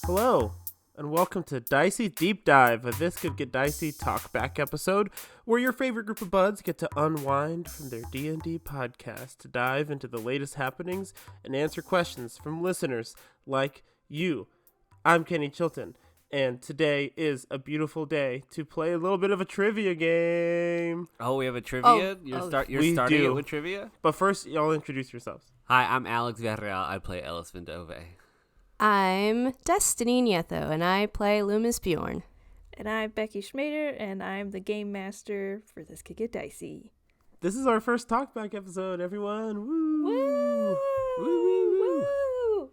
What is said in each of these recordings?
Hello, and welcome to Dicey Deep Dive, a This Could Get Dicey talk-back episode, where your favorite group of buds get to unwind from their D&D podcast to dive into the latest happenings and answer questions from listeners like you. I'm Kenny Chilton, and today is a beautiful day to play a little bit of a trivia game. Oh, we have a trivia? You're starting it with trivia? But first, y'all introduce yourselves. Hi, I'm Alex Villarreal. I play Ellis Vindove. I'm Destiny Nieto, and I play Loomis Bjorn. And I'm Becky Schmader, and I'm the game master for This Could Get Dicey. This is our first talkback episode, everyone. Woo! Woo! Woo, woo, woo. Woo!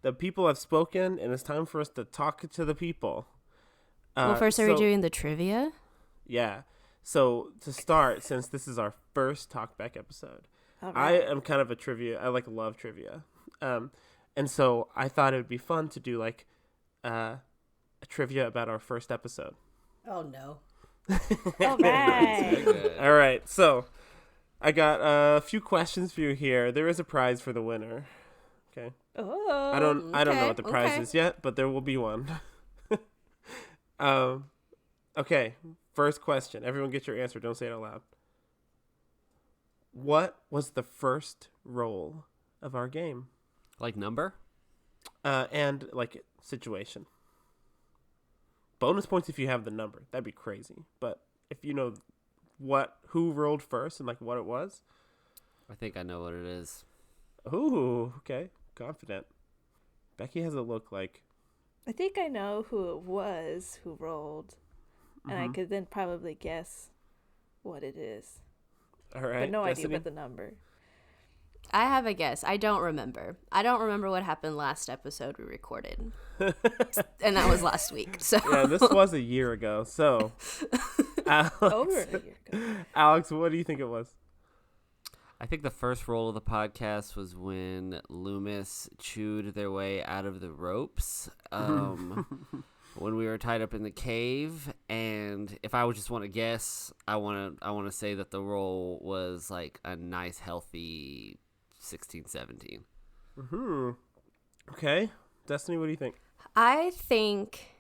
The people have spoken, and it's time for us to talk to the people. Well, first, are we doing the trivia? Yeah. So, to start, since this is our first talkback episode, All I right. am kind of love trivia. And so I thought it would be fun to do a trivia about our first episode. Oh, no. All right. All right. So I got a few questions for you here. There is a prize for the winner. Okay. Oh. I don't know what the prize okay. is yet, but there will be one. Okay. First question. Everyone get your answer. Don't say it out loud. What was the first roll of our game? Like number? And situation. Bonus points if you have the number. That'd be crazy. But if you know who rolled first and what it was. I think I know what it is. Ooh, okay. Confident. Becky has a look like. I think I know who it was who rolled, and I could then probably guess what it is. All right. But no Destiny? idea about the number. I have a guess. I don't remember. I don't remember what happened last episode we recorded. And that was last week. So Yeah, this was a year ago. So, Alex, Over a year ago. Alex, what do you think it was? I think the first roll of the podcast was when Loomis chewed their way out of the ropes when we were tied up in the cave. And if I would just want to guess, I want to say that the roll was like a nice, healthy 16, 17. Okay. Destiny, what do you think? I think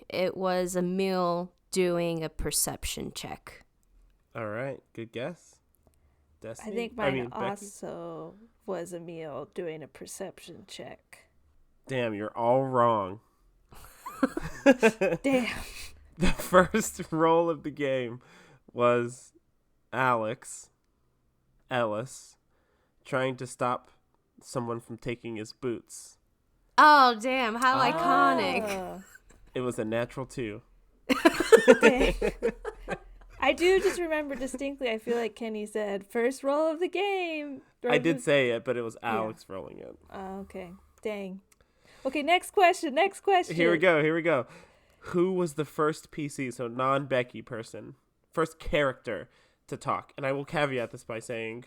it was Emil doing a perception check. All right. Good guess. Destiny? I think mine Becky? also was Emil doing a perception check. Damn, you're all wrong. Damn. The first roll of the game was Ellis, trying to stop someone from taking his boots. Oh, damn. How iconic. Oh, It was a natural 2. dang. I do just remember distinctly, I feel like Kenny said, first roll of the game. I did say it, but it was Alex rolling it. Oh, okay. Dang. Okay, next question. Here we go. Who was the first PC, so non-Becky person, first character to talk? And I will caveat this by saying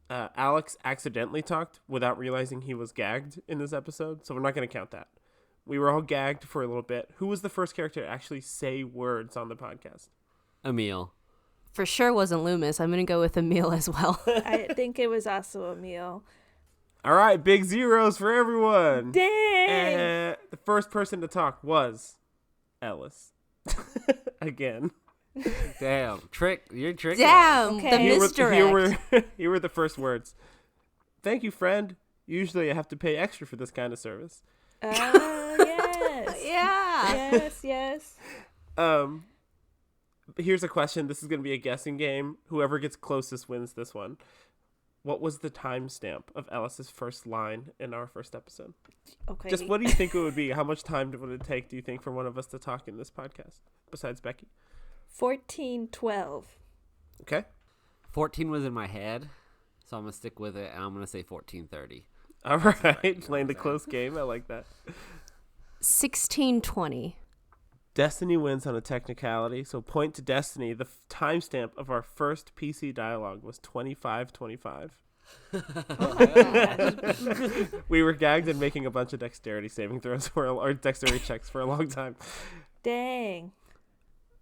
Alex accidentally talked without realizing he was gagged in this episode, so we're not going to count that. We were all gagged for a little bit. Who was the first character to actually say words on the podcast? Emil. For sure wasn't Loomis. I'm going to go with Emil as well. I think it was also Emil. All right, big zeros for everyone. Dang! The first person to talk was Ellis. Again. Damn. You're tricky. Damn. Okay. The misdirect. Here were the first words. Thank you, friend. Usually I have to pay extra for this kind of service. Yes. Yeah. Yes. Here's a question. This is going to be a guessing game. Whoever gets closest wins this one. What was the timestamp of Ellis's first line in our first episode? Okay. Just what do you think it would be? How much time would it take, do you think, for one of us to talk in this podcast, besides Becky? 14:12. Okay. 14 was in my head, so I'm going to stick with it, and I'm going to say 14:30. All right. Playing the close game. I like that. 16:20. Destiny wins on a technicality, so point to Destiny. The timestamp of our first PC dialogue was 25:25. We were gagged and making a bunch of dexterity saving throws or dexterity checks for a long time. Dang.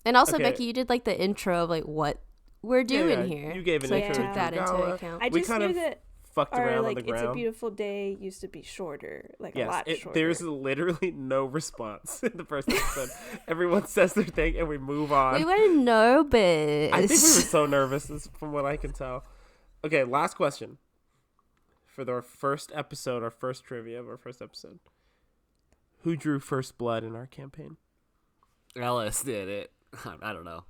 And also, Okay. Becky, you did the intro of what we're doing Yeah, here. you gave an so intro I to took that into Dreugala. account. I We just kind knew of that. fucked Or around like on the It's a ground. Beautiful Day used to be shorter, like a Yes, lot shorter. there's literally no response in the first episode. Everyone says their thing and we move on. We were nervous. I think we were so nervous, from what I can tell. Okay, last question. For our first episode, our first trivia of our first episode. Who drew first blood in our campaign? Ellis did it. I don't know.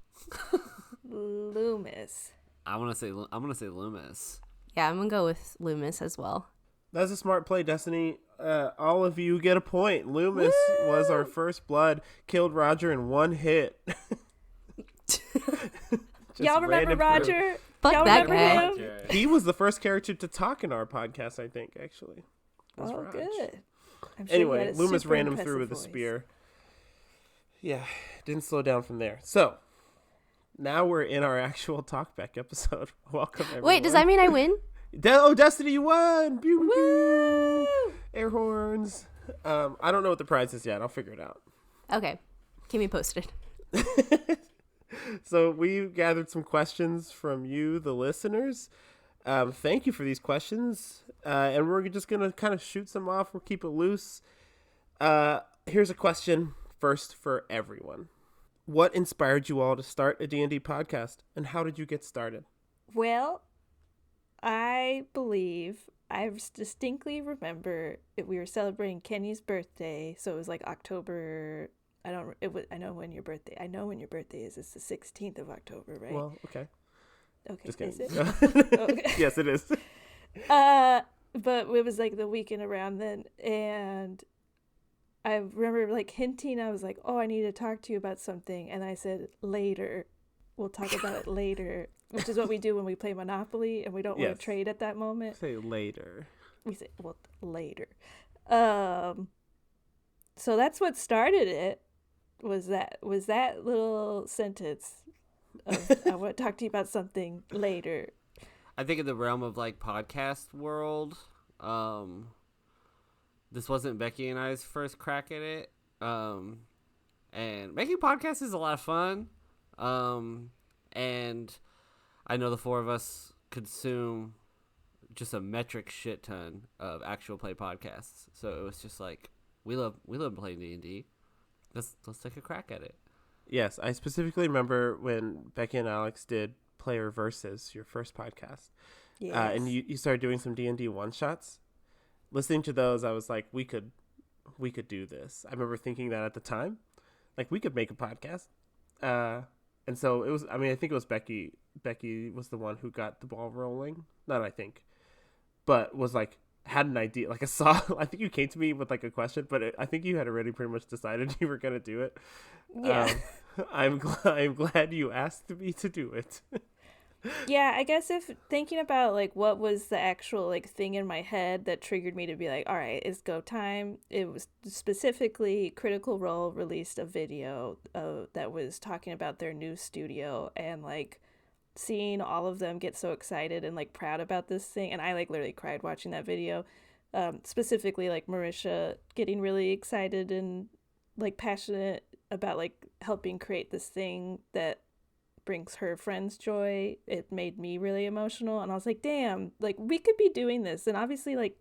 Loomis. I'm gonna say Loomis. Yeah, I'm gonna go with Loomis as well. That's a smart play, Destiny. All of you get a point. Loomis was our first blood. Killed Roger in one hit. Y'all remember Roger? Fuck Y'all that remember guy. him? He was the first character to talk in our podcast, I think, actually. Was Oh, Raj. good. I'm sure he Anyway, had a Loomis super ran him through impressive with a voice. spear. Yeah, didn't slow down from there. So, now we're in our actual talkback episode. Welcome, everyone. Wait, does that mean I win? Destiny, you won! Pew, pew, pew. Air horns. I don't know what the prize is yet. I'll figure it out. Okay, keep me posted. So we gathered some questions from you, the listeners. Thank you for these questions. And we're just going to kind of shoot some off. We'll keep it loose. Here's a question first for everyone. What inspired you all to start a D&D podcast, and how did you get started? Well, I believe I distinctly remember we were celebrating Kenny's birthday, so it was like October. I know when your birthday is. It's the 16th of October, right? Well, okay. Okay. Just kidding. Is it? Okay. Yes, it is. But it was like the weekend around then, and I remember like hinting. I was like, "Oh, I need to talk to you about something," and I said, "Later. We'll talk about it later," which is what we do when we play Monopoly and we don't want Yes. to trade at that moment. Say later. We say, "Well, later." So that's what started it. Was that little sentence of, "I want to talk to you about something later." I think in the realm of like podcast world, this wasn't Becky and I's first crack at it. And making podcasts is a lot of fun. And I know the four of us consume just a metric shit ton of actual play podcasts. So it was just like we love playing D&D. Let's take a crack at it. Yes, I specifically remember when Becky and Alex did Player Versus, your first podcast. Yes. And you started doing some D&D one-shots. Listening to those, I was like, we could do this. I remember thinking that at the time. Like, we could make a podcast. And so it was, I think it was Becky. Becky was the one who got the ball rolling. Not I think. But was like, had an idea. Like, I think you came to me with like a question, but I think you had already pretty much decided you were going to do it. Yeah. I'm glad you asked me to do it. Yeah, I guess if thinking about like what was the actual like thing in my head that triggered me to be like, all right, it's go time. It was specifically Critical Role released a video that was talking about their new studio, and like seeing all of them get so excited and like proud about this thing, and I like literally cried watching that video. Specifically like Marisha getting really excited and like passionate about like helping create this thing that brings her friends joy. It made me really emotional, and I was like, damn, like we could be doing this, and obviously like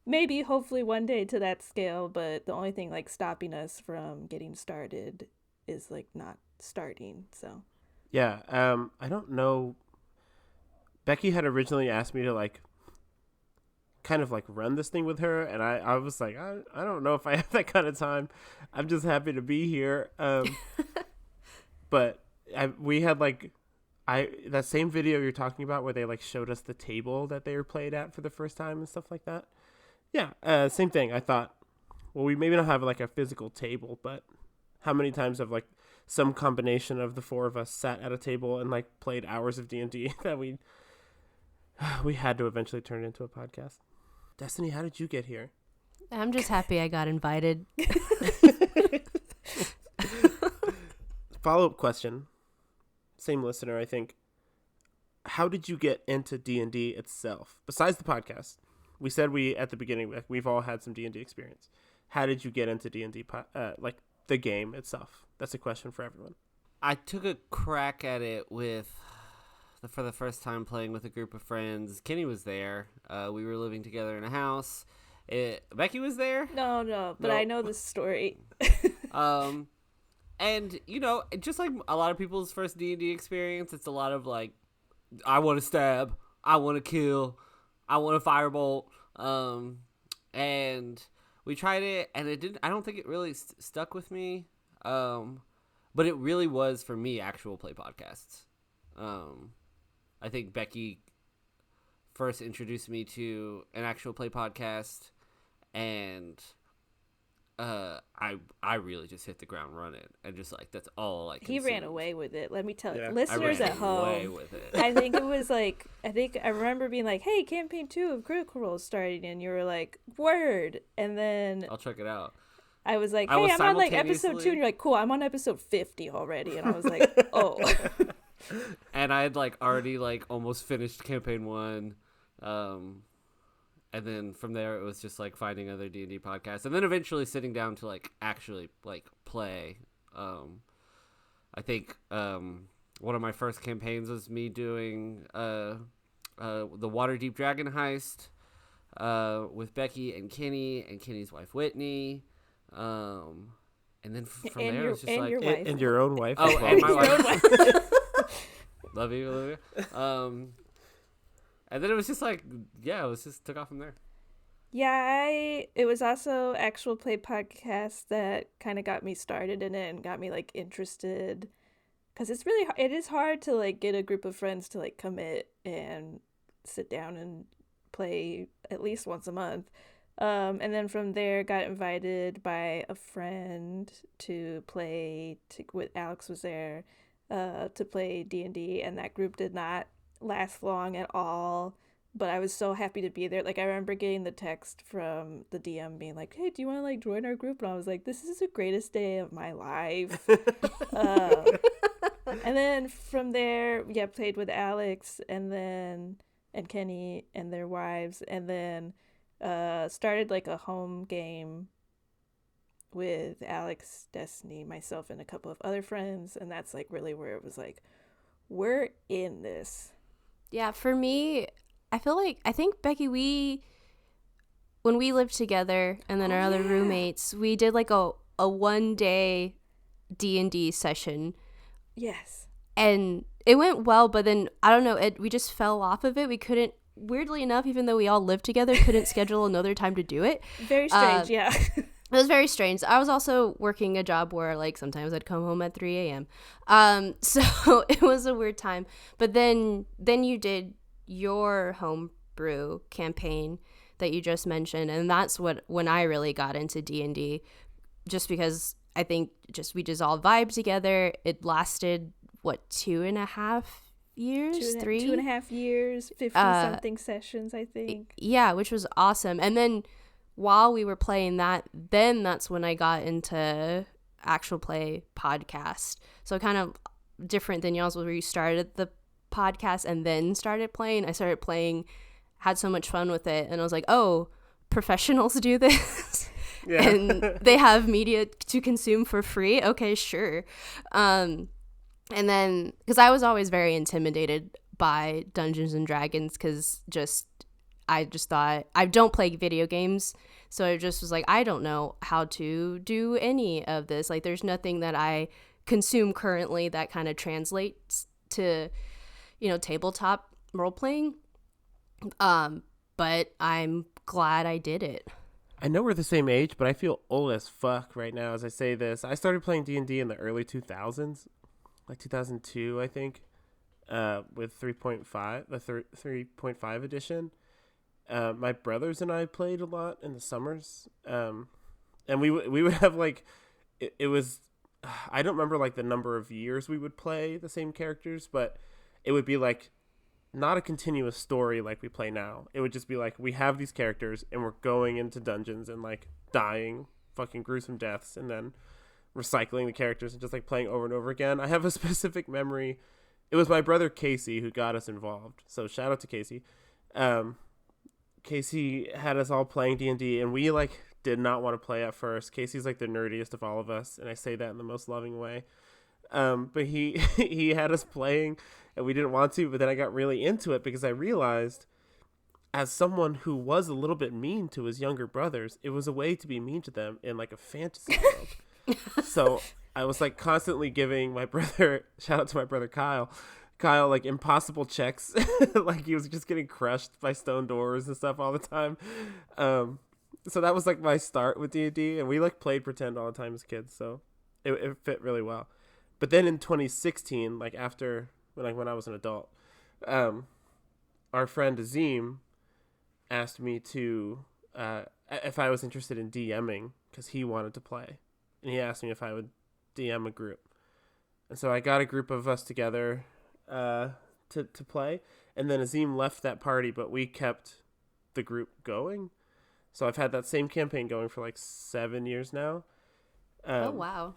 maybe hopefully one day to that scale, but the only thing like stopping us from getting started is like not starting. So Yeah, I don't know. Becky had originally asked me to like kind of like run this thing with her, and I was like, I don't know if I have that kind of time. I'm just happy to be here. But we had like that same video you're talking about where they like showed us the table that they were played at for the first time and stuff like that. Yeah, same thing. I thought, well, we maybe don't have like a physical table, but how many times have like some combination of the four of us sat at a table and like played hours of D&D that we had to eventually turn it into a podcast. Destiny, how did you get here? I'm just happy I got invited. Follow-up question. Same listener, I think. How did you get into D&D itself? Besides the podcast. We said at the beginning, like, we've all had some D&D experience. How did you get into D&D, like the game itself? That's a question for everyone. I took a crack at it with for the first time playing with a group of friends. Kenny was there. We were living together in a house. Becky was there. No, but No. I know this story. And just like a lot of people's first D&D experience, it's a lot of like, I want to stab, I want to kill, I want to firebolt. And we tried it, and it didn't. I don't think it really stuck with me. But it really was for me actual play podcasts. I think Becky first introduced me to an actual play podcast, and I really just hit the ground running, and just like that's all I He consumed. ran away with it. Let me tell Yeah. you, listeners I ran at home. away with it. I think it was like I remember being like, "Hey, campaign 2 of Critical Role is starting," and you were like, "Word!" And then I'll check it out. I was like, I "Hey, was I'm on like episode 2," simultaneously- and you're like, "Cool, I'm on episode 50 already," and I was like, "Oh." And I had like already like almost finished campaign 1, and then from there it was just like finding other D&D podcasts, and then eventually sitting down to like actually like play. I think one of my first campaigns was me doing the Waterdeep Dragon heist with Becky and Kenny's wife Whitney, and then from And there your- it was just and like your wife. And your own wife. Oh, as well. and my Your own wife. Love you. And then it was just like, yeah, it was just took off from there. Yeah, it was also actual play podcast that kind of got me started in it and got me like interested, because it is hard to like get a group of friends to like commit and sit down and play at least once a month. And then from there got invited by a friend to play with Alex was there to play D&D, and that group did not last long at all. But I was so happy to be there. Like, I remember getting the text from the DM being like, "Hey, do you want to, like, join our group?" And I was like, "This is the greatest day of my life." And then from there, yeah, played with Alex and Kenny and their wives. And then started, like, a home game with Alex, Destiny, myself, and a couple of other friends. And that's, like, really where it was like, we're in this. Yeah, for me, I think Becky, when we lived together and then our other roommates, we did like a 1-day D&D session, Yes. and it went well, but then I don't know, we just fell off of it. We couldn't, weirdly enough, even though we all lived together, couldn't schedule another time to do it. Very strange, yeah. It was very strange. I was also working a job where like sometimes I'd come home at 3 a.m. So it was a weird time. But then you did your homebrew campaign that you just mentioned, and that's when I really got into D&D, just because I think we just all vibed together. It lasted 2.5 years, 3 2.5 years, 50 something sessions, I think. Yeah, which was awesome. And then while we were playing that, then that's when I got into actual play podcast. So kind of different than y'all's, where you started the podcast and then started playing. I started playing, had so much fun with it, and I was like, oh, professionals do this. Yeah. And they have media to consume for free. Okay, sure. And then, because I was always very intimidated by Dungeons and Dragons, because I just thought, I don't play video games, so I just was like, I don't know how to do any of this. Like, there's nothing that I consume currently that kind of translates to, tabletop role playing. But I'm glad I did it. I know we're the same age, but I feel old as fuck right now as I say this. I started playing D&D in the early 2000s, like 2002, I think, with 3.5, the 3.5 edition. My brothers and I played a lot in the summers, and we would have like, it was, I don't remember like the number of years we would play the same characters, but it would be like not a continuous story like we play now. It would just be like, we have these characters and we're going into dungeons and like dying fucking gruesome deaths and then recycling the characters and just like playing over and over again. I have a specific memory. It was my brother Casey who got us involved, so shout out to Casey. Casey had us all playing D&D, and we like did not want to play at first. Casey's like the nerdiest of all of us, and I say that in the most loving way. But he he had us playing, and we didn't want to. But then I got really into it because I realized, as someone who was a little bit mean to his younger brothers, it was a way to be mean to them in like a fantasy world. So I was like constantly giving my brother, shout out to my brother Kyle, like impossible checks. Like he was just getting crushed by stone doors and stuff all the time. So that was like my start with D&D, and we like played pretend all the time as kids. So it fit really well. But then in 2016, like after when I was an adult, our friend Azim asked me to if I was interested in DMing because he wanted to play, and he asked me if I would DM a group. And so I got a group of us together to play, and then Azim left that party, but we kept the group going. So I've had that same campaign going for like 7 years now. Oh wow.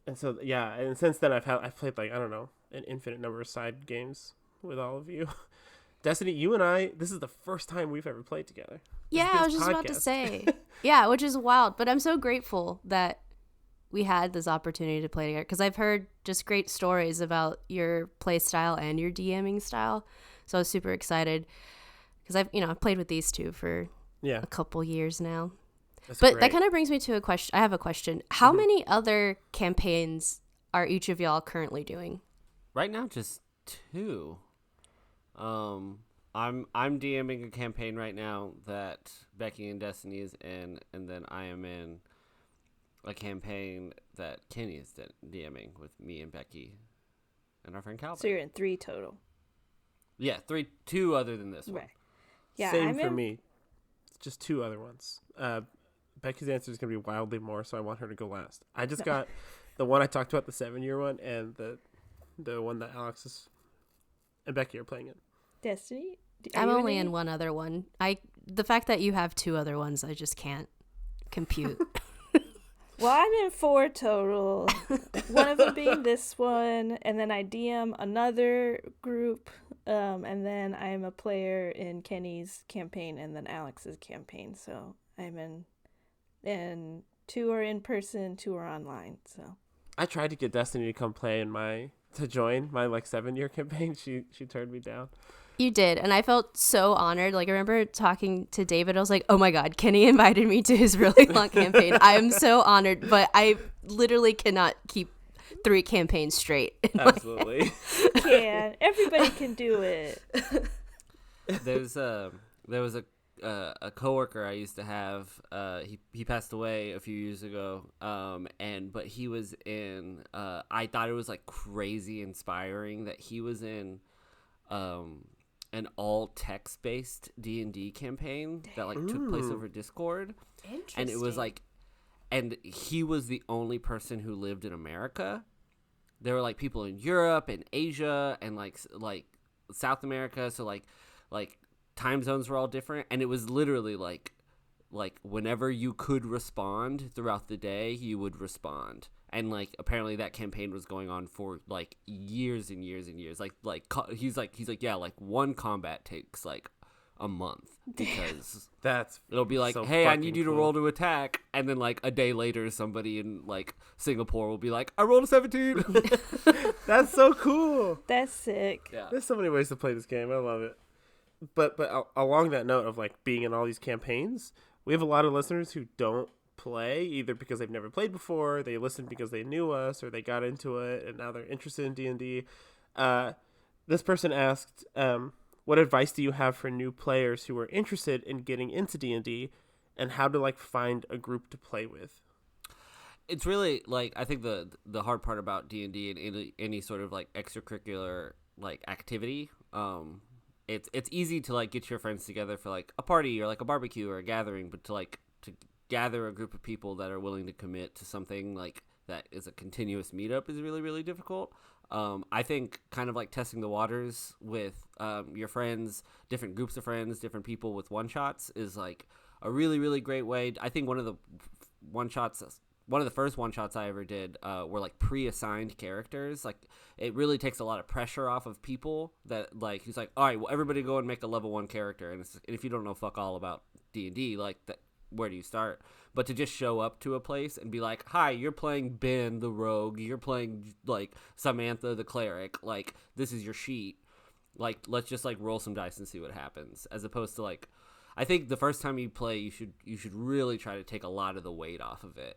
And so yeah, and since then I've played like, I don't know, an infinite number of side games with all of you. Destiny, you and I, this is the first time we've ever played together. Yeah, I was just about to say. Yeah, which is wild, but I'm so grateful that we had this opportunity to play together because I've heard just great stories about your play style and your DMing style. So I was super excited because I've played with these two for a couple years now. That's but great. that kind of brings me to a question. I have a question. How many other campaigns are each of y'all currently doing? Right now, just 2. I'm DMing a campaign right now that Becky and Destiny is in, and then I am in a campaign that Kenny is DMing with me and Becky and our friend Calvin. So you're in 3 total. Yeah, 2 other than this one. Right. Yeah, Same for me. It's just 2 other ones. Becky's answer is going to be wildly more, so I want her to go last. I just got the one I talked about, the 7-year one, and the one that Alex and Becky are playing in. Destiny? I'm only in one other one. The fact that you have 2 other ones, I just can't compute. Well, I'm in 4 total. One of them being this one, and then I DM another group, and then I'm a player in Kenny's campaign and then Alex's campaign. So I'm in, and 2 are in person, 2 are online. So I tried to get Destiny to come play to join my like 7-year campaign. She turned me down. You did, and I felt so honored. Like I remember talking to David, I was like, "Oh my God, Kenny invited me to his really long campaign." I am so honored, but I literally cannot keep 3 campaigns straight. Absolutely, can everybody can do it. There was a coworker I used to have. He passed away a few years ago. But he was in. I thought it was like crazy inspiring that he was in. An all text-based D&D campaign that like took place over Discord. Interesting. And it was like, and he was the only person who lived in America. There were like people in Europe and Asia and like South America. So like time zones were all different. And it was literally like whenever you could respond throughout the day, you would respond. And like apparently that campaign was going on for like years and years and years. He's like yeah, like one combat takes like a month because it'll be like, so hey, I need you to cool. roll to attack, and then like a day later, somebody in like Singapore will be like, I rolled a 17. That's so cool. That's sick. Yeah. There's so many ways to play this game. I love it. But along that note of like being in all these campaigns, we have a lot of listeners who don't play either because they've never played before, they listened because they knew us, or they got into it and now they're interested in D&D. This person asked, what advice do you have for new players who are interested in getting into D&D, and how to like find a group to play with? It's really like, I think the hard part about D&D and any sort of like extracurricular like activity, it's easy to like get your friends together for like a party or like a barbecue or a gathering, but to gather a group of people that are willing to commit to something like that is a continuous meetup is really, really difficult. I think kind of like testing the waters with your friends, different groups of friends, different people with one-shots is like a really, really great way. I think one of the first one-shots I ever did were like pre-assigned characters. Like it really takes a lot of pressure off of people that like, he's like, all right, well, everybody go and make a level 1 character. And if you don't know fuck all about D&D, like where do you start? But to just show up to a place and be like, hi, you're playing Ben the rogue, you're playing like Samantha the cleric, like this is your sheet, like let's just like roll some dice and see what happens, as opposed to like, I think the first time you play, you should really try to take a lot of the weight off of it,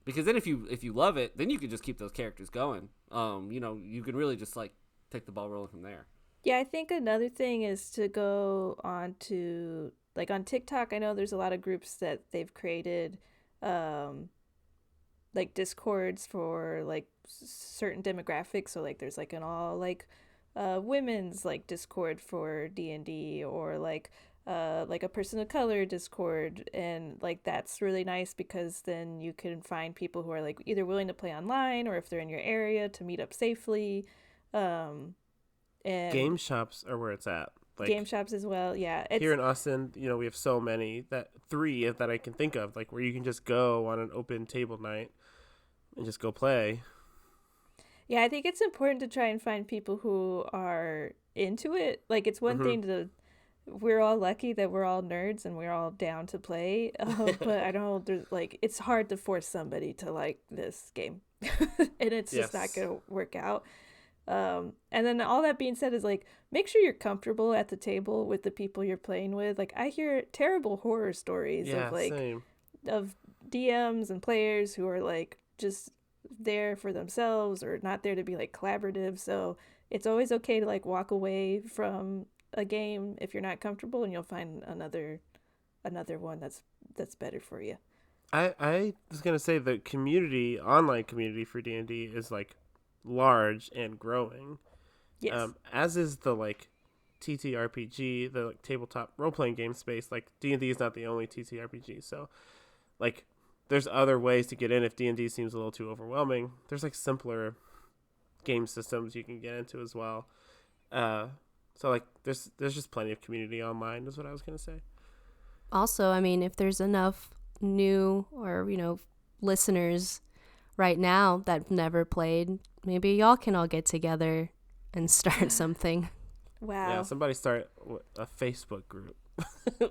because then if you love it, then you can just keep those characters going. You can really just like take the ball rolling from there. Yeah, I think another thing is to go on to, like, on TikTok, I know there's a lot of groups that they've created, like Discords for like certain demographics. So like there's like an all like women's like Discord for D&D, or like a person of color Discord, and like that's really nice because then you can find people who are like either willing to play online, or if they're in your area, to meet up safely. And Game shops are where it's at. Like, game shops as well. Yeah. here in Austin, we have so many, three that I can think of, like where you can just go on an open table night and just go play. Yeah, I think it's important to try and find people who are into it. Like, it's one thing to, we're all lucky that we're all nerds and we're all down to play. But I don't, there's like, it's hard to force somebody to like this game. And it's just not going to work out. And then all that being said is like, make sure you're comfortable at the table with the people you're playing with. Like, I hear terrible horror stories of like, same. of DMs and players who are like just there for themselves or not there to be like collaborative. So it's always okay to like walk away from a game if you're not comfortable, and you'll find another one that's better for you. I was gonna say the online community for D&D is like large and growing. Yes. As is the like TTRPG, the like tabletop role-playing game space. Like, D&D is not the only TTRPG, so like there's other ways to get in if D&D seems a little too overwhelming. There's like simpler game systems you can get into as well. So like there's just plenty of community online is what I was gonna say. Also, I mean, if there's enough new or listeners right now that never played, maybe y'all can all get together and start something. Wow. Yeah, somebody start a Facebook group.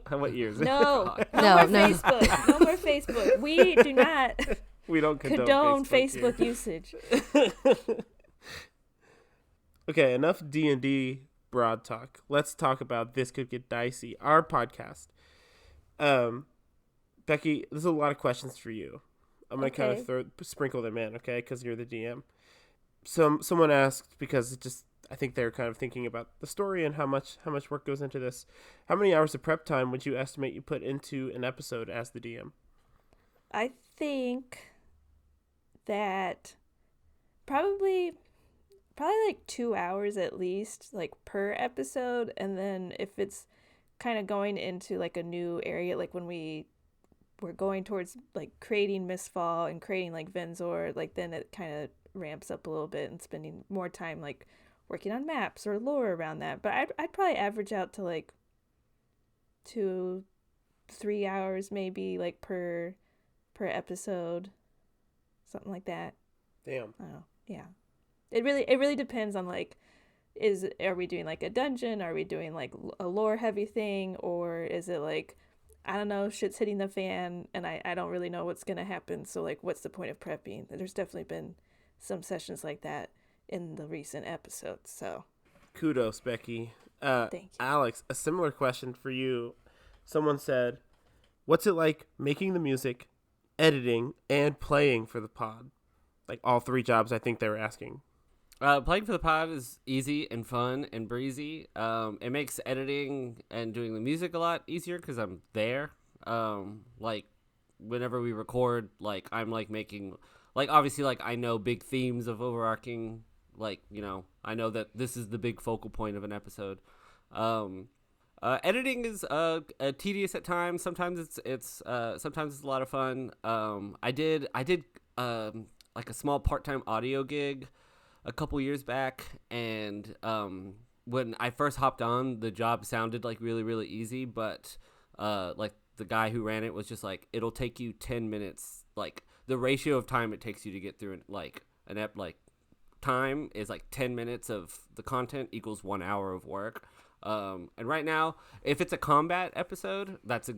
What year is it? No, No. Facebook. No more Facebook. We do not We don't condone Facebook here. usage. Okay, enough D&D broad talk. Let's talk about This Could Get Dicey, our podcast. Becky, there's a lot of questions for you. I'm going to kind of sprinkle them in, okay, because you're the DM. Someone asked, because I think they're kind of thinking about the story and how much work goes into this. How many hours of prep time would you estimate you put into an episode as the DM? I think that probably like 2 hours at least, like per episode. And then if it's kind of going into like a new area, like when we're going towards like creating Mistfall and creating like Venzor, like then it kind of ramps up a little bit and spending more time like working on maps or lore around that. But I'd probably average out to like 2-3 hours maybe, like per episode, something like that. Damn. Oh yeah, it really depends on like, are we doing like a dungeon, are we doing like a lore heavy thing, or is it like, I don't know, shit's hitting the fan and I don't really know what's gonna happen, so like what's the point of prepping? There's definitely been some sessions like that in the recent episodes, so kudos, Becky. Thank you. Alex, a similar question for you. Someone said, what's it like making the music, editing, and playing for the pod? Like all three jobs, I think they were asking. Playing for the pod is easy and fun and breezy. It makes editing and doing the music a lot easier because I'm there. Like whenever we record, like I'm like making, like obviously like I know big themes of overarching, like, I know that this is the big focal point of an episode. Editing is tedious at times. Sometimes it's a lot of fun. I did like a small part-time audio gig a couple years back, and when I first hopped on, the job sounded like really, really easy, but like the guy who ran it was just like, it'll take you 10 minutes, like the ratio of time it takes you to get through time is like 10 minutes of the content equals 1 hour of work. And right now, if it's a combat episode, that's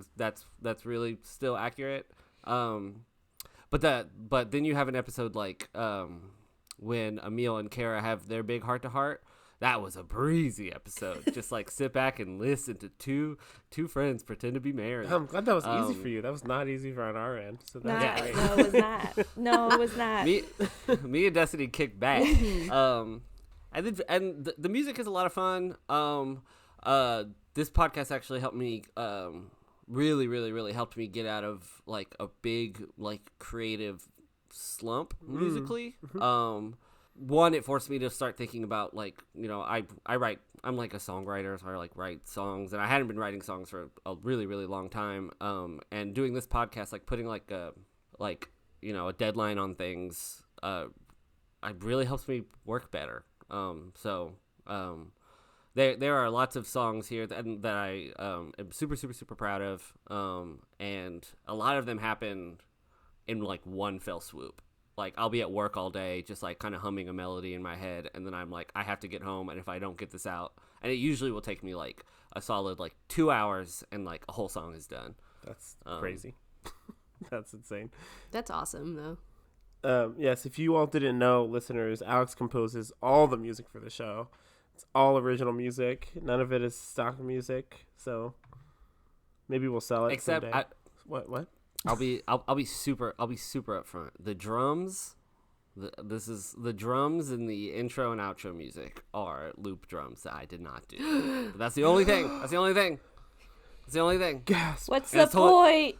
really still accurate. But then you have an episode like when Emil and Kara have their big heart to heart. That was a breezy episode. Just like sit back and listen to two friends pretend to be married. I'm glad that was easy for you. That was not easy on our end. So that's great. No, it was not. No, it was not. Me and Destiny kicked back. And the music is a lot of fun. This podcast actually helped me. Really helped me get out of like a big like creative slump musically. One, it forced me to start thinking about like, you know, I'm like a songwriter, so I like write songs, and I hadn't been writing songs for a really long time. And doing this podcast, like putting like a deadline on things, it really helps me work better. There are lots of songs here that I am super proud of, and a lot of them happen in like one fell swoop. Like I'll be at work all day just like kind of humming a melody in my head, and then I'm like, I have to get home, and if I don't get this out, and it usually will take me like a solid like 2 hours, and like a whole song is done. That's crazy. That's insane. That's awesome though. Yes, if you all didn't know, listeners, Alex composes all the music for the show. It's all original music. None of it is stock music. So maybe we'll sell it. Except someday. What? I'll be super upfront. The drums, the drums in the intro and outro music are loop drums that I did not do. But that's the only thing. Gasp. What's the point?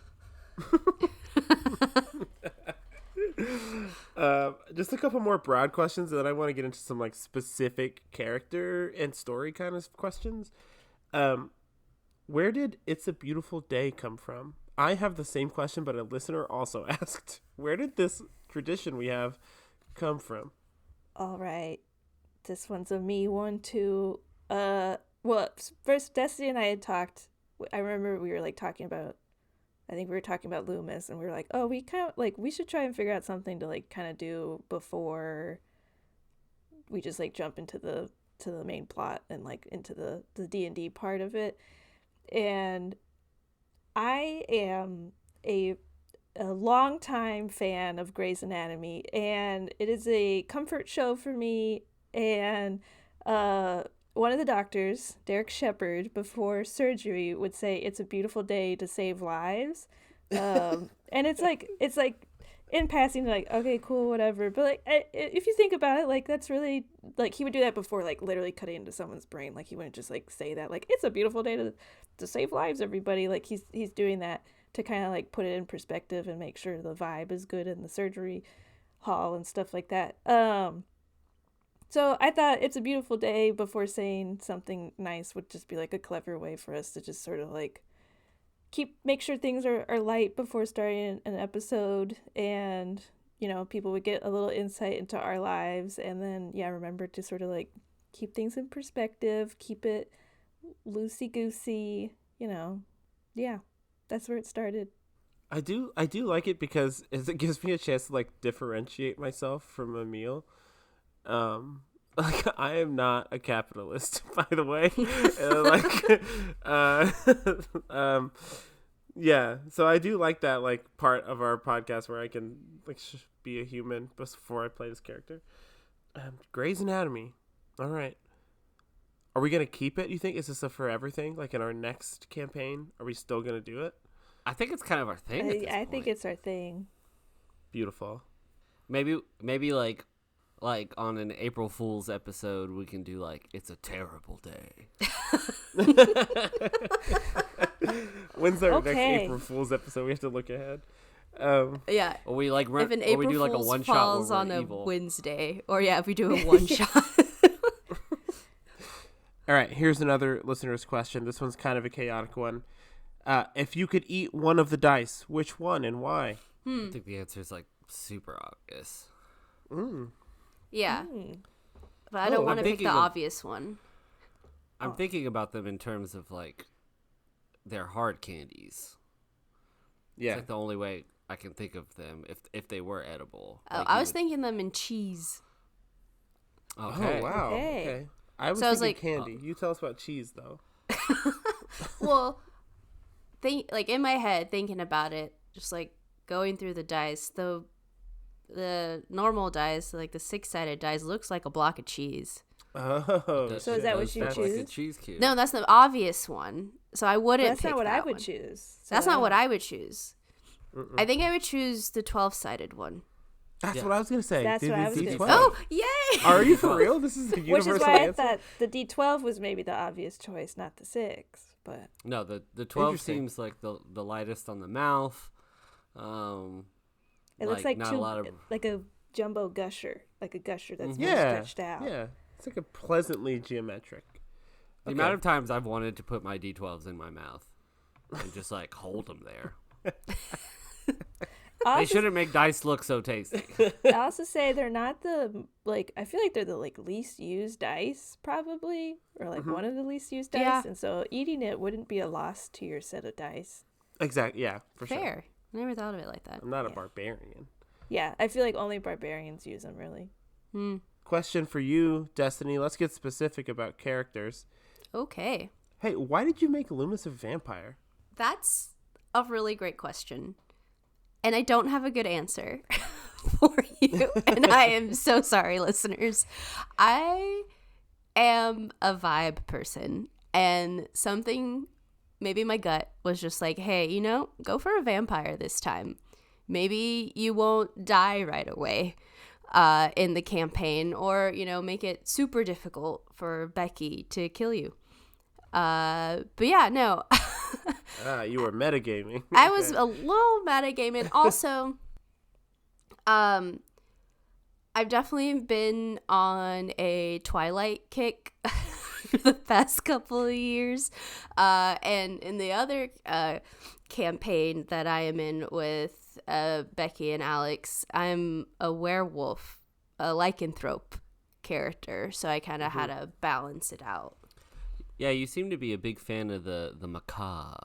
Just a couple more broad questions, and then I want to get into some like specific character and story kind of questions. Where did "It's a Beautiful Day" come from? I have the same question, but a listener also asked, where did this tradition we have come from? All right. This one's a me one too. Well, first Destiny and I had talked. I remember we were like talking about, I think we were talking about Loomis, and we were like, oh, we kind of like, we should try and figure out something to like kind of do before we just like jump into the main plot and like into the D&D part of it. And I am a longtime fan of Grey's Anatomy, and it is a comfort show for me. And one of the doctors, Derek Shepard, before surgery would say, "It's a beautiful day to save lives." And it's like in passing, like, okay, cool, whatever. But like, if you think about it, like that's really like he would do that before like literally cutting into someone's brain. Like he wouldn't just like say that like it's a beautiful day to save lives, everybody. Like he's doing that to kind of like put it in perspective and make sure the vibe is good in the surgery hall and stuff like that. So I thought "It's a Beautiful Day" before saying something nice would just be like a clever way for us to just sort of like make sure things are light before starting an episode, and you know, people would get a little insight into our lives, and then remember to sort of like keep things in perspective, keep it loosey goosey, you know. That's where it started. I do like it because it gives me a chance to like differentiate myself from Emil. Like I am not a capitalist, by the way. So I do like that like part of our podcast where I can like be a human before I play this character. Grey's Anatomy. All right. Are we gonna keep it? You think is this a forever thing? Like in our next campaign, are we still gonna do it? I think it's kind of our thing. I think it's our thing. Beautiful. Maybe like on an April Fool's episode, we can do like "It's a Terrible Day." When's our next April Fool's episode? We have to look ahead. Yeah. Or we like if an April we do like a Fool's one shot falls where on we're a evil. Wednesday, or if we do a one shot. All right, here's another listener's question. This one's kind of a chaotic one. If you could eat one of the dice, which one and why? I think the answer is like super obvious. Yeah. But I don't want to pick the obvious one. I'm thinking about them in terms of like their hard candies. Yeah. It's like the only way I can think of them if they were edible. Oh, Like I was thinking them in cheese. Okay. Oh, wow. Okay. Okay. I was So I was thinking like, candy. You tell us about cheese, though. well, like in my head, thinking about it, just like going through the dice, the normal dice, like the 6-sided dice, looks like a block of cheese. Oh, So is that what you Like a choose? cheese cube. No, that's the obvious one. So I wouldn't. That's pick not what I that would one. choose. So That's not what I would choose. Mm-mm. I think I would choose the 12-sided one. That's Yeah. what I was gonna say. That's what I was gonna D12. say. Oh, yay! Are you for real? This is the Which universal is why I answer. thought the D12 was maybe the obvious choice, not the 6. But No, the 12 Interesting. seems like the lightest on the mouth. it looks like not two, a lot of. like a jumbo gusher, like a gusher that's been Yeah, stretched out. yeah. It's like a pleasantly geometric. The amount of times I've wanted to put my D12s in my mouth and just like hold them there. They shouldn't make dice look so tasty. I also say they're not the like. I feel like they're the like least used dice, probably, or like one of the least used dice. Yeah. And so eating it wouldn't be a loss to your set of dice. Exactly. Yeah, for sure. Fair. I never thought of it like that. I'm not a Yeah. barbarian. Yeah, I feel like only barbarians use them, really. Question for you, Destiny. Let's get specific about characters. Okay. Hey, why did you make Loomis a vampire? That's a really great question. And I don't have a good answer for you. And I am so sorry, listeners. I am a vibe person. And something, maybe my gut was just like, hey, go for a vampire this time. Maybe you won't die right away in the campaign, or, make it super difficult for Becky to kill you. But yeah, no. You were metagaming. I was a little metagaming. Also, I've definitely been on a Twilight kick for the past couple of years. And in the other campaign that I am in with Becky and Alex, I'm a werewolf, a lycanthrope character. So I kind of had to balance it out. Yeah, you seem to be a big fan of the macabre,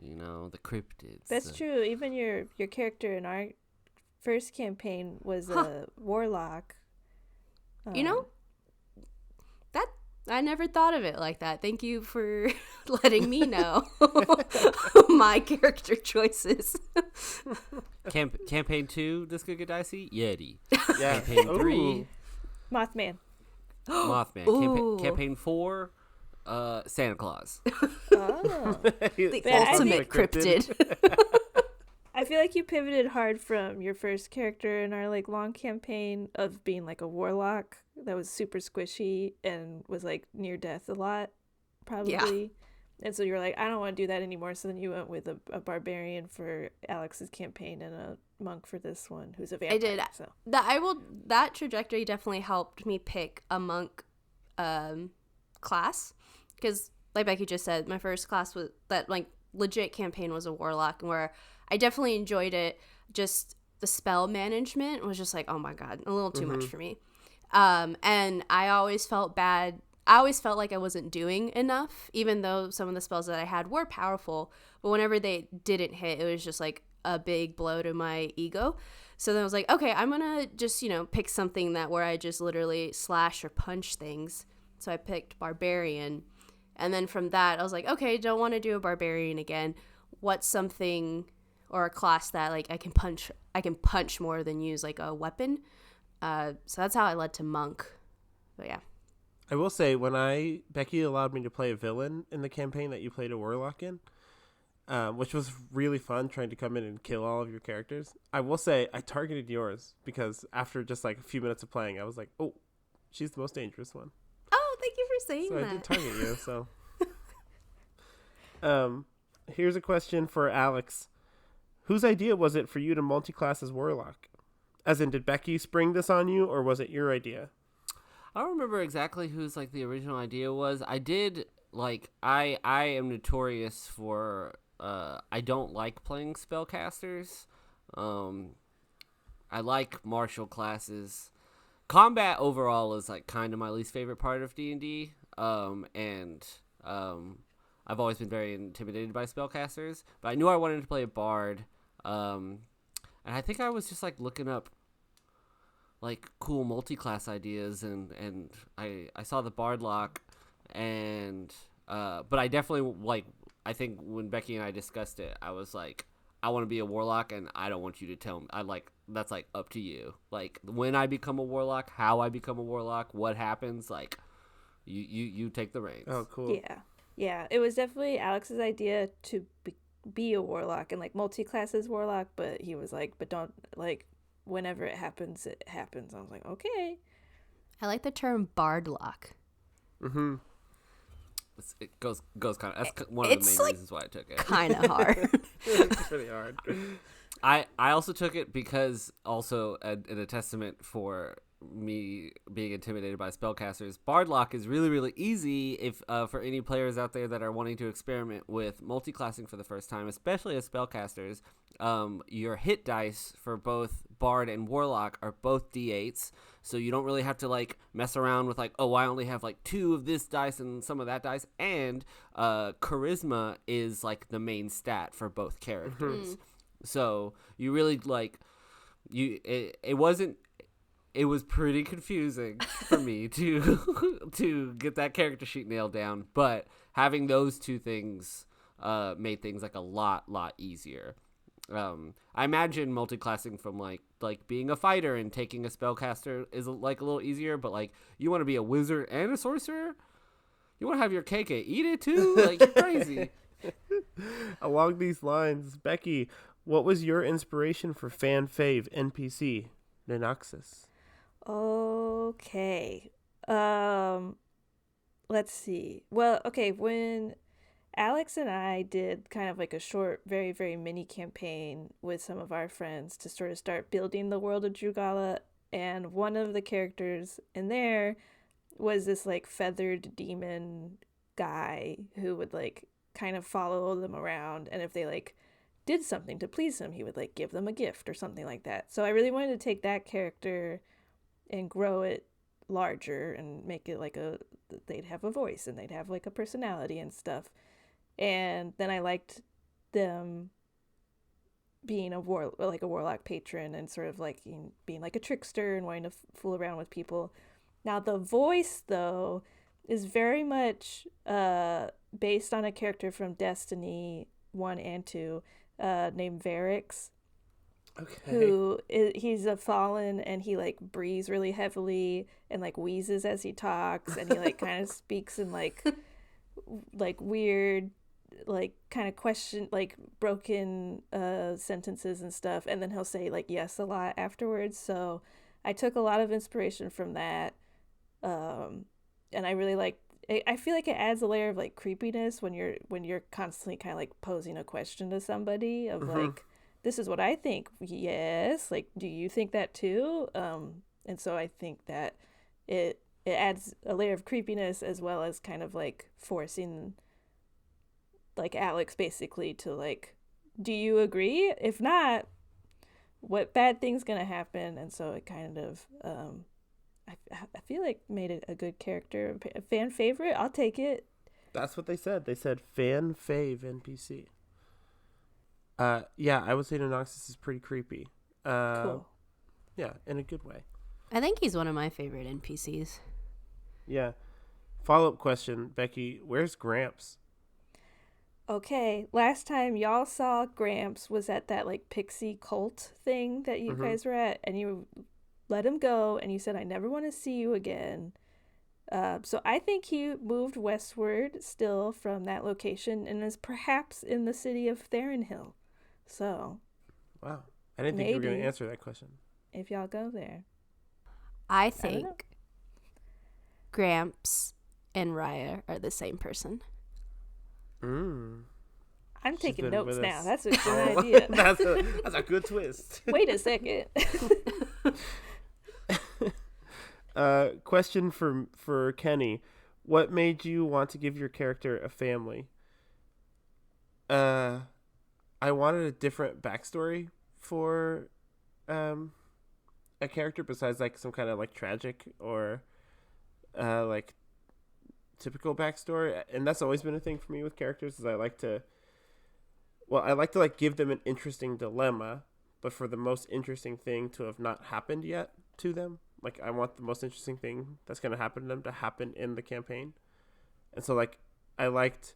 the cryptids. That's true. Even your character in our first campaign was a warlock. That I never thought of it like that. Thank you for letting me know my character choices. Campaign 2, This Could Get Dicey, Yeti. Yeah. Campaign 3, Ooh. Mothman. Mothman. Ooh. Campaign 4, Santa Claus. Oh. The Yeah, I ultimate think- cryptid. I feel like you pivoted hard from your first character in our like long campaign of being like a warlock that was super squishy and was like near death a lot, probably. Yeah. And so you were like, I don't want to do that anymore. So then you went with a barbarian for Alex's campaign and a monk for this one, who's a vampire. I did. So. That trajectory definitely helped me pick a monk class, because like Becky just said, my first class was that like legit campaign was a warlock, where I definitely enjoyed it. Just the spell management was just like, oh my god, a little too much for me. And I always felt bad. I always felt like I wasn't doing enough, even though some of the spells that I had were powerful. But whenever they didn't hit, it was just like a big blow to my ego. So then I was like, okay, I'm gonna just pick something that where I just literally slash or punch things. So I picked barbarian, and then from that I was like, okay, don't want to do a barbarian again. What's something or a class that like I can punch more than use like a weapon. So that's how I led to monk. But yeah. I will say, when Becky allowed me to play a villain in the campaign that you played a warlock in, which was really fun, trying to come in and kill all of your characters. I will say I targeted yours because after just like a few minutes of playing, I was like, oh, she's the most dangerous one. Oh, thank you for saying So that. I did target you. So, here's a question for Alex. Whose idea was it for you to multi-class as warlock? As in, did Becky spring this on you, or was it your idea? I don't remember exactly whose like the original idea was. I did like I am notorious for I don't like playing spellcasters. I like martial classes. Combat overall is like kind of my least favorite part of D&D. I've always been very intimidated by spellcasters, but I knew I wanted to play a bard. And I think I was just like looking up like cool multi-class ideas, and I saw the Bard lock, and but I definitely like, I think when Becky and I discussed it, I was like, I want to be a warlock, and I don't want you to tell me. That's like up to you. Like when I become a warlock, how I become a warlock, what happens, like you take the reins. Oh, cool. Yeah, it was definitely Alex's idea to be a warlock and like multi-classes warlock, but he was like, but don't, like, whenever it happens, it happens. I was like, okay. I like the term bard lock. Mm-hmm. It goes kind of. That's one of the main reasons why I took it. Kind of hard. It's pretty hard. I also took it because also in a testament for me being intimidated by spellcasters, Bardlock is really, really easy if for any players out there that are wanting to experiment with multi-classing for the first time, especially as spellcasters. Your hit dice for both Bard and Warlock are both D8s, so you don't really have to like mess around with like, oh, I only have like 2 of this dice and some of that dice. And Charisma is like the main stat for both characters. So you really like it was pretty confusing for me to get that character sheet nailed down, but having those 2 things made things like a lot easier. I imagine multi-classing from like being a fighter and taking a spellcaster is like a little easier, but like you want to be a wizard and a sorcerer, you want to have your cake and eat it too, like you're crazy. Along these lines, Becky, what was your inspiration for fan fave NPC Nenoxus? Okay. Let's see. Well, okay, when Alex and I did kind of like a short, very, very mini campaign with some of our friends to sort of start building the world of Dreugala, and one of the characters in there was this like feathered demon guy who would like kind of follow them around, and if they like did something to please him, he would like give them a gift or something like that. So I really wanted to take that character and grow it larger and make it like they'd have a voice and they'd have like a personality and stuff. And then I liked them being a warlock patron and sort of like being like a trickster and wanting to fool around with people. Now the voice though is very much based on a character from Destiny 1 and 2 named Varix. Okay. He's a fallen, and he like breathes really heavily and like wheezes as he talks, and he like kind of speaks in like weird, like kind of question, like broken sentences and stuff, and then he'll say like yes a lot afterwards. So I took a lot of inspiration from that, and I really like. I feel like it adds a layer of like creepiness when you're constantly kind of like posing a question to somebody of like, this is what I think. Yes, like, do you think that too? And so I think that it adds a layer of creepiness as well as kind of like forcing like Alex basically to like, do you agree? If not, what bad thing's gonna happen? And so it kind of I feel like made it a good character. A fan favorite, I'll take it. That's what they said. They said fan fave NPC. Yeah, I would say Nenoxus is pretty creepy. Cool. Yeah, in a good way. I think he's one of my favorite NPCs. Yeah. Follow-up question, Becky, where's Gramps? Okay, last time y'all saw Gramps was at that like pixie cult thing that you guys were at, and you let him go, and you said, I never want to see you again. So I think he moved westward still from that location and is perhaps in the city of Therinhill. So. Wow. I didn't think you were going to answer that question. If y'all go there. I think Gramps and Raya are the same person. I'm taking notes now. That's a good idea. That's a good twist. Wait a second. Question for Kenny. What made you want to give your character a family? I wanted a different backstory for a character besides like some kind of like tragic or like typical backstory, and that's always been a thing for me with characters is I like to like give them an interesting dilemma, but for the most interesting thing to have not happened yet. to them. Like, I want the most interesting thing that's going to happen to them to happen in the campaign. And so, like, I liked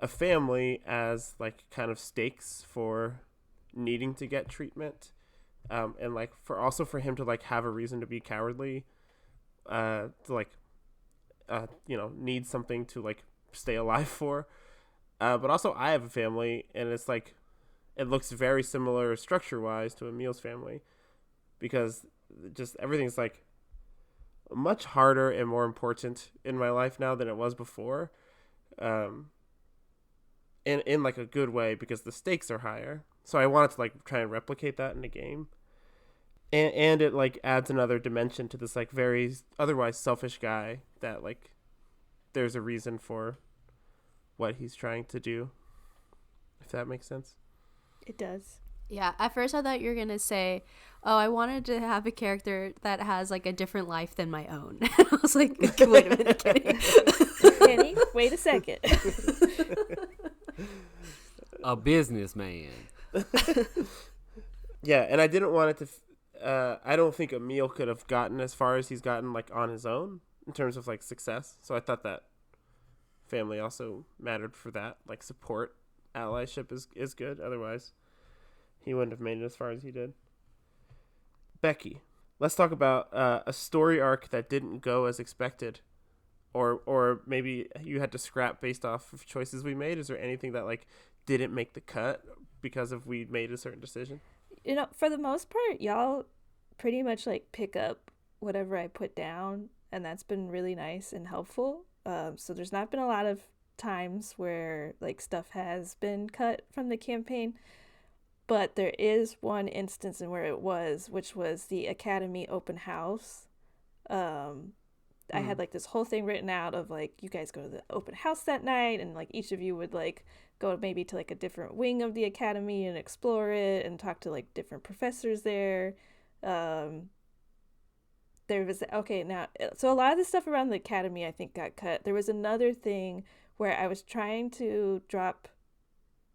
a family as, like, kind of stakes for needing to get treatment. And, like, for him to, like, have a reason to be cowardly, to, like, need something to, like, stay alive for. But also, I have a family, and it's, like, it looks very similar structure-wise to Emil's family. Because just everything's, like, much harder and more important in my life now than it was before. In like, a good way, because the stakes are higher. So I wanted to, like, try and replicate that in the game. And it, like, adds another dimension to this, like, very otherwise selfish guy that, like, there's a reason for what he's trying to do, if that makes sense. It does. Yeah, at first I thought you were going to say, oh, I wanted to have a character that has, like, a different life than my own. I was like, wait a minute, Kenny. Kenny, wait a second. A businessman. Yeah, and I didn't want it to... I don't think Emil could have gotten as far as he's gotten, like, on his own in terms of, like, success. So I thought that family also mattered for that. Like, support, allyship is good. Otherwise, he wouldn't have made it as far as he did. Becky, let's talk about a story arc that didn't go as expected, or maybe you had to scrap based off of choices we made. Is there anything that, like, didn't make the cut because of we made a certain decision? You know, for the most part, y'all pretty much, like, pick up whatever I put down, and that's been really nice and helpful. So there's not been a lot of times where, like, stuff has been cut from the campaign. But there is one instance in where it was, which was the Academy open house. I had, like, this whole thing written out of, like, you guys go to the open house that night, and, like, each of you would, like, go maybe to, like, a different wing of the Academy and explore it and talk to, like, different professors there. There was, okay, now, so a lot of the stuff around the Academy, I think, got cut. There was another thing where I was trying to drop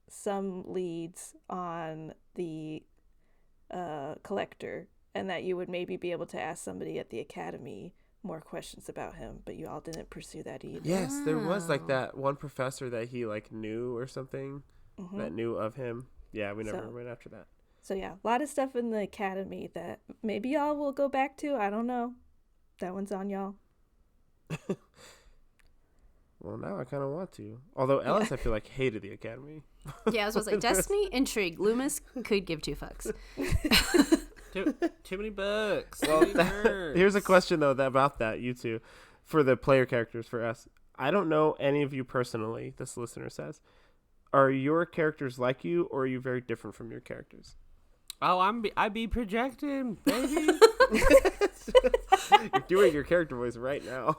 some leads on the collector, and that you would maybe be able to ask somebody at the Academy more questions about him, but you all didn't pursue that either. Yes, there was, like, that one professor that he, like, knew or something, that knew of him. Yeah, we never went after that. So yeah, a lot of stuff in the Academy that maybe y'all will go back to. I don't know. That one's on y'all. Well, now I kind of want to. Although Ellis, I feel like, hated the Academy. Yeah, I was supposed to say, Destiny, Intrigue, Loomis could give two fucks. Too many books. Well, here's a question, though, about that, you two, for the player characters, for us. I don't know any of you personally, this listener says. Are your characters like you, or are you very different from your characters? Oh, I be projecting, baby. You're doing your character voice right now.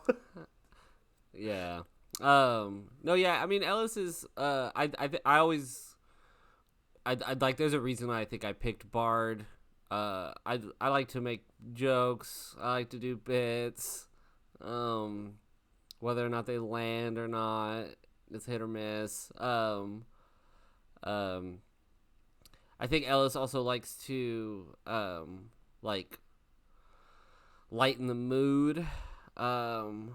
Yeah. No, yeah, I mean, Ellis is, I always, I'd like, there's a reason why I think I picked Bard. I like to make jokes. I like to do bits. Whether or not they land or not, it's hit or miss. I think Ellis also likes to, like, lighten the mood, or,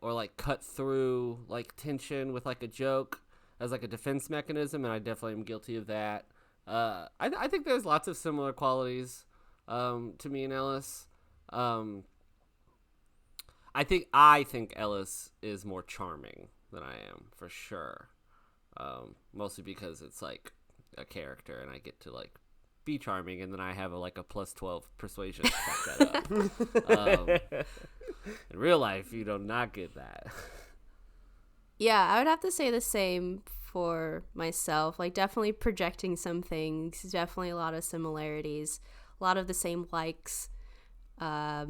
like, cut through, like, tension with, like, a joke as, like, a defense mechanism, and I definitely am guilty of that. I think there's lots of similar qualities to me and Ellis. I think Ellis is more charming than I am, for sure. Mostly because it's, like, a character, and I get to, like, be charming, and then I have a plus 12 persuasion to back that up. In real life, you do not get that. Yeah, I would have to say the same for myself. Like, definitely projecting some things, definitely a lot of similarities, a lot of the same likes. But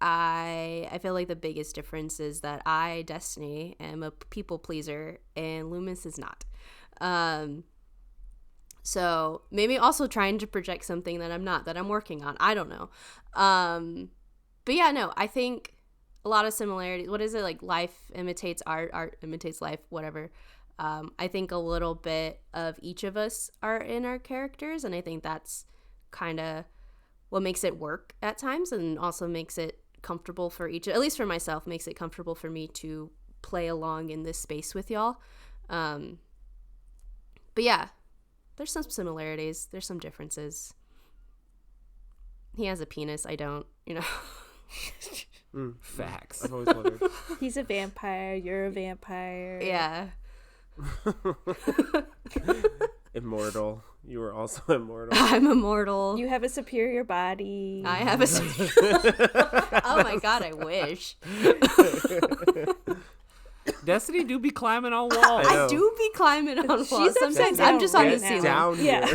I feel like the biggest difference is that I, Destiny, am a people pleaser, and Loomis is not. So maybe also trying to project something that I'm not, that I'm working on. I don't know. But yeah, no, I think a lot of similarities. What is it? Like, life imitates art, art imitates life, whatever. I think a little bit of each of us are in our characters, and I think that's kind of what makes it work at times, and also makes it comfortable for each, at least for myself, makes it comfortable for me to play along in this space with y'all. But yeah, there's some similarities, there's some differences. He has a penis, I don't, Facts. I've always wondered. He's a vampire. You're a vampire. Yeah. Immortal. You were also immortal. I'm immortal. You have a superior body. I have a oh my god, I wish. Destiny do be climbing on walls. I do be climbing on walls. She's upside Sometimes down I'm just on the right now. ceiling. Down Yeah.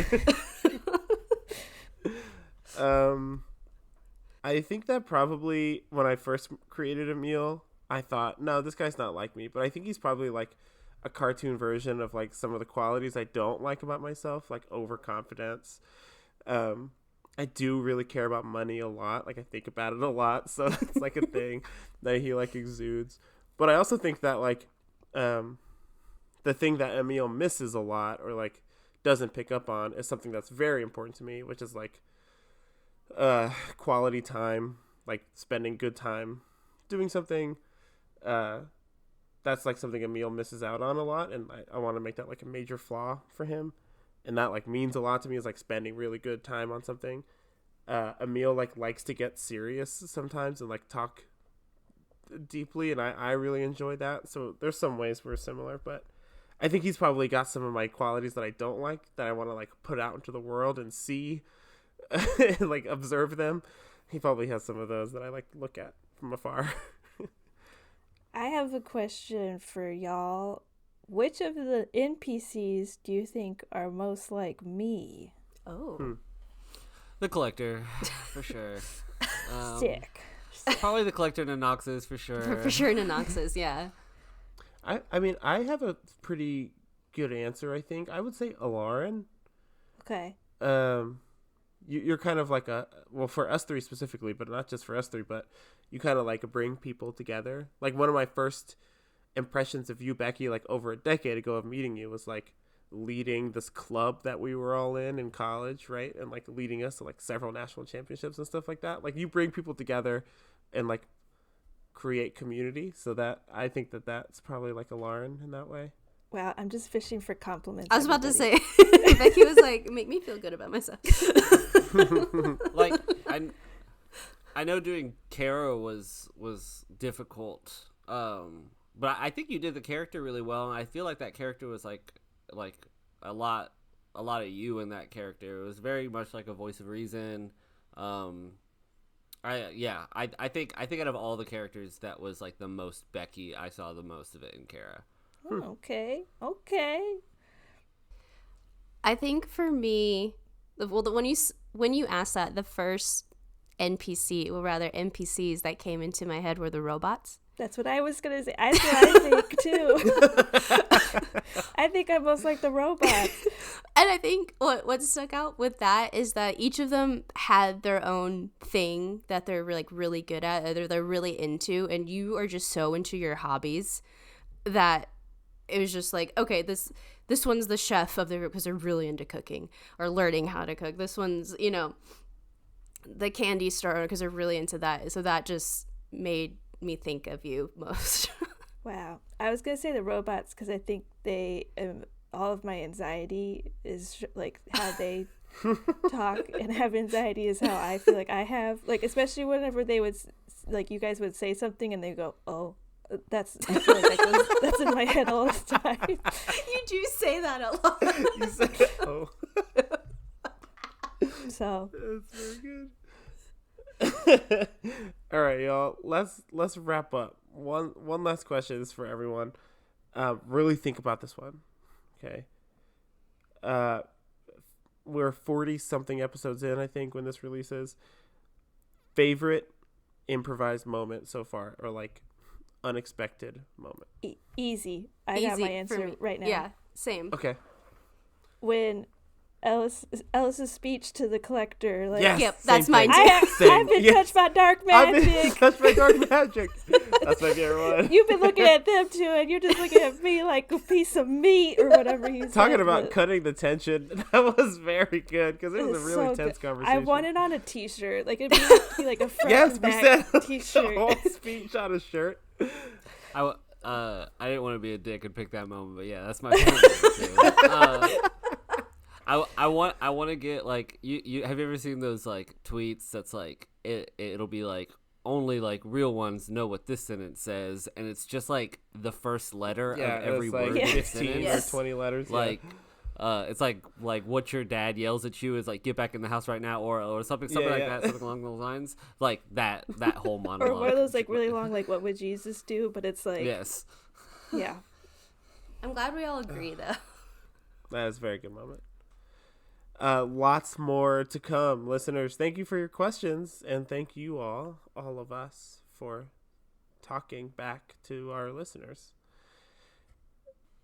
here. I think that probably when I first created Emil, I thought, no, this guy's not like me. But I think he's probably like a cartoon version of like some of the qualities I don't like about myself, like overconfidence. I do really care about money a lot. Like I think about it a lot. So it's like a thing that he like exudes. But I also think that like the thing that Emil misses a lot or like doesn't pick up on is something that's very important to me, which is like quality time, like spending good time doing something. That's like something Emil misses out on a lot, and I want to make that like a major flaw for him, and that like means a lot to me, is like spending really good time on something. Emil like likes to get serious sometimes and like talk deeply, and I really enjoy that. So there's some ways we're similar, but I think he's probably got some of my qualities that I don't like, that I want to like put out into the world and see and like observe them. He probably has some of those that I like to look at from afar. I have a question for y'all. Which of the NPCs do you think are most like me? Oh. The Collector, for sure. Sick. Probably the Collector and Noxus, for sure. For sure, Nanoxus, yeah. I mean, I have a pretty good answer, I think. I would say Alarin. Okay. You're kind of like well, for us three specifically, but not just for us three, but you kind of like bring people together. Like one of my first impressions of you, Becky, like over a decade ago of meeting you, was like leading this club that we were all in college, right? And like leading us to like several national championships and stuff like that. Like you bring people together and like create community. So that I think that's probably like Alarin in that way. Wow, I'm just fishing for compliments. I was about to everybody. say, Becky was like, make me feel good about myself. Like I know doing Kara was difficult, but I think you did the character really well, and I feel like that character was like a lot of you in that character. It was very much like a voice of reason. I think out of all the characters, that was like the most Becky. I saw the most of it in Kara. Oh, okay. I think for me, well, when you asked that, the first NPCs that came into my head were the robots. That's what I was gonna say. That's what I think too. I think I'm most like the robots. And I think what stuck out with that is that each of them had their own thing that they're like really good at, or they're really into, and you are just so into your hobbies that it was just like, okay, this one's the chef of the group because they're really into cooking or learning how to cook. This one's, the candy store because they're really into that. So that just made me think of you most. Wow. I was going to say the robots because I think they, all of my anxiety is like how they talk, and have anxiety is how I feel like I have. Like, especially whenever they would, like, you guys would say something and they go, oh, I feel like that's in my head all the time. You do say that a lot. You said, oh. So That's very good. All right, y'all. Let's wrap up. One last question is for everyone. Really think about this one. Okay. We're 40 something episodes in, I think, when this releases. Favorite improvised moment so far, or like unexpected moment? easy. I got my answer right now. Yeah, same. Okay. When Ellis's speech to the collector. Like, Yes, Yep, same that's mine thing. too. I've been Yes. touched by dark I've been magic. touched by dark magic. That's my favorite one. You've been looking at them two, and you're just looking at me like a piece of meat or whatever he said. Talking about but cutting the tension, that was very good because it was a it's really so tense good. conversation. I want it on a T-shirt. Like, it'd be like a front Yes, and we back said the T-shirt. whole speech on a shirt. I didn't want to be a dick and pick that moment, but yeah, that's my favorite one too. I want to get like you have you ever seen those like tweets that's like it'll be like only like real ones know what this sentence says, and it's just like the first letter of every it's like word in the 15 sentence. Yes. or 20 letters. Like it's like what your dad yells at you is like get back in the house right now or something Yeah, like yeah. that, something along those lines, like that whole Or monologue. one of those like really long, like, what would Jesus do? But it's like, Yes. yeah. I'm glad we all agree though. That is a very good moment. Lots more to come. Listeners, thank you for your questions, and thank you all of us, for talking back to our listeners.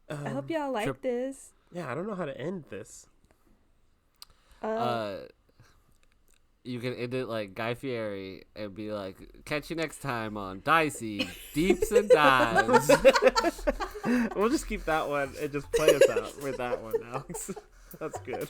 I hope y'all like Trip- this. Yeah, I don't know how to end this. You can end it like Guy Fieri and be like, catch you next time on Dicey Deeps and Dives. We'll just keep that one and just play us out with that one, Alex. That's good.